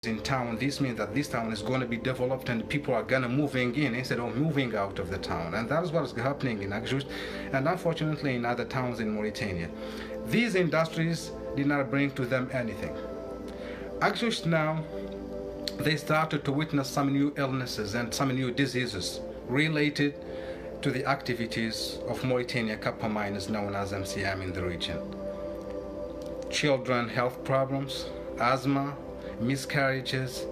in town, this means that this town is going to be developed and people are going to moving in instead of moving out of the town. And that is what is happening in Akjouj and unfortunately in other towns in Mauritania. These industries did not bring to them anything. Akjouj now, they started to witness some new illnesses and some new diseases related to the activities of Mauritania copper miners known as MCM in the region. Children health problems, asthma, miscarriages,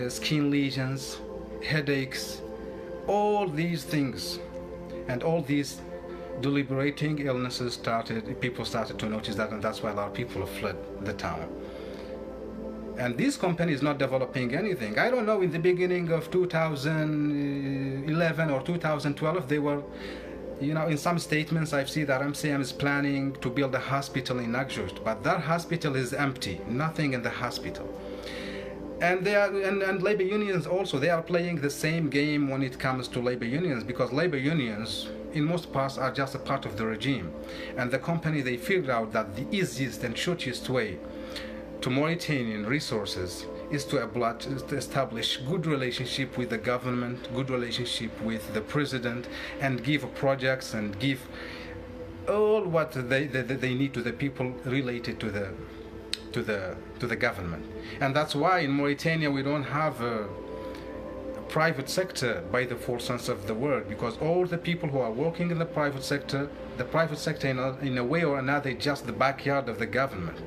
skin lesions, headaches, all these things and all these deliberating illnesses people started to notice that, and that's why a lot of people fled the town. And this company is not developing anything. I don't know, in the beginning of 2011 or 2012, they were, in some statements I've seen that MCM is planning to build a hospital in Akjouj, but that hospital is empty, nothing in the hospital. And labor unions also, they are playing the same game when it comes to labor unions, because labor unions in most parts are just a part of the regime. And the company, they figured out that the easiest and shortest way to Mauritanian resources is to establish good relationship with the government, good relationship with the president, and give projects and give all what they need to the people related to the government. And that's why in Mauritania we don't have a private sector by the full sense of the word, because all the people who are working in the private sector in a way or another is just the backyard of the government.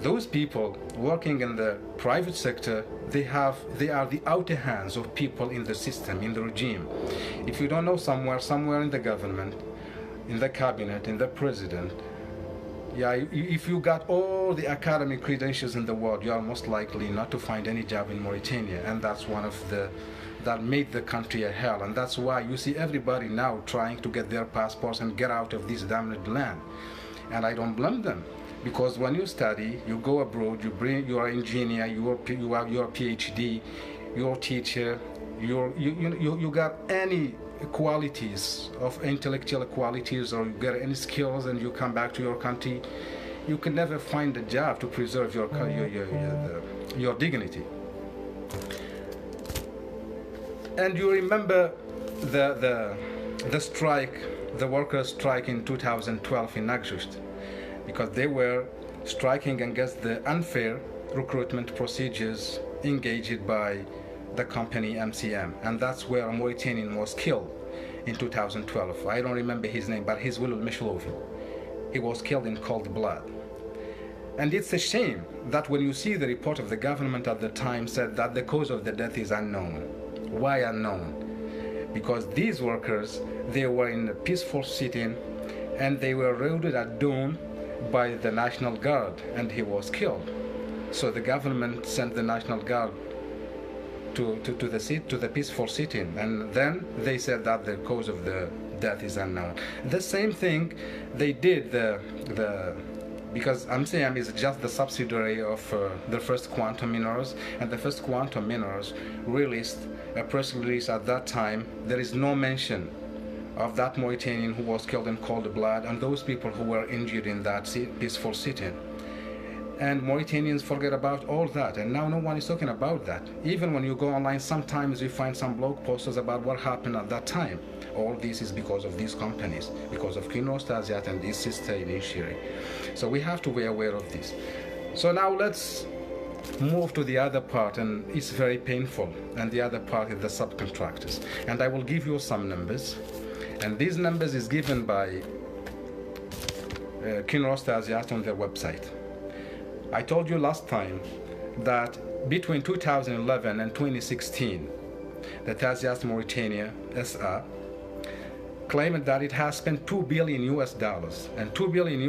Those people working in the private sector, they are the outer hands of people in the system, in the regime. If you don't know, somewhere in the government, in the cabinet, in the president, if you got all the academic credentials in the world, you are most likely not to find any job in Mauritania, and that's one of that made the country a hell. And that's why you see everybody now trying to get their passports and get out of this damned land. And I don't blame them. Because when you study, you go abroad, you are an engineer, you have your PhD, you're a teacher, you got any qualities of intellectual qualities, or you get any skills, and you come back to your country, you can never find a job to preserve your dignity. And you remember the strike, the workers' strike in 2012 in Akjouj, because they were striking against the unfair recruitment procedures engaged by the company MCM. And that's where a Mauritanian was killed in 2012. I don't remember his name, but he's Wilul Mishlovi. He was killed in cold blood. And it's a shame that when you see the report of the government at the time said that the cause of the death is unknown. Why unknown? Because these workers, they were in a peaceful sitting and they were raided at dawn by the National Guard, and he was killed. So the government sent the National Guard to the peaceful sitting, and then they said that the cause of the death is unknown. The same thing they did because MCM is just the subsidiary of the First Quantum Minerals, and the First Quantum Minerals released a press release at that time. There is no mention of that Mauritanian who was killed in cold blood and those people who were injured in that peaceful sitting. And Mauritanians forget about all that, and now no one is talking about that. Even when you go online, sometimes you find some blog posters about what happened at that time. All this is because of these companies, because of Taziyat and his sister initially. So we have to be aware of this. So now let's move to the other part, and it's very painful, and the other part is the subcontractors. And I will give you some numbers, and these numbers is given by Taziyat on their website. I told you last time that between 2011 and 2016, the Taziyat Mauritania SA claimed that it has spent $2 billion, and $2 billion